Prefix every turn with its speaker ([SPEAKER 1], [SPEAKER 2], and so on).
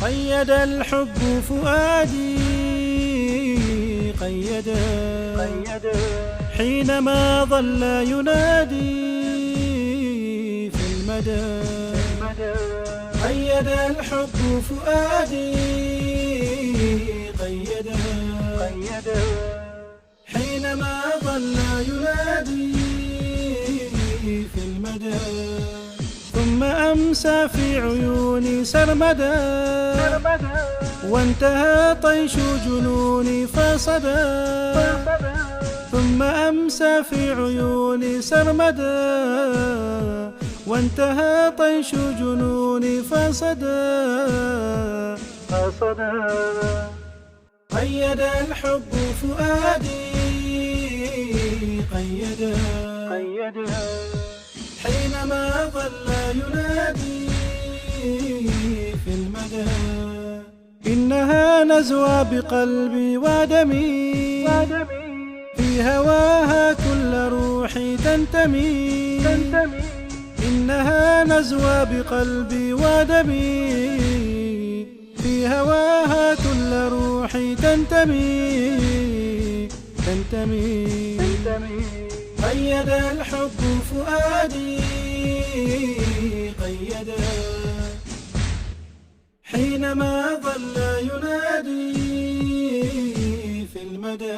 [SPEAKER 1] قيد الحب فؤادي قيدا حينما ظل ينادي في المدى قيد الحب فؤادي قيدا حينما ظل ينادي في المدى ثم أمسى في عيوني سرمدا وانتهى طيش جنوني فصدى ثم أمسى في عيوني سرمدا وانتهى طيش جنوني فصدى قيد الحب فؤادي قيدا حينما ظل ينادي في المدى إنها نزوى بقلبي ودمي في هواها كل روحي تنتمي إنها نزوى بقلبي ودمي في هواها كل روحي تنتمي قيد الحب فؤادي قيدا حينما ظل ينادي في المدى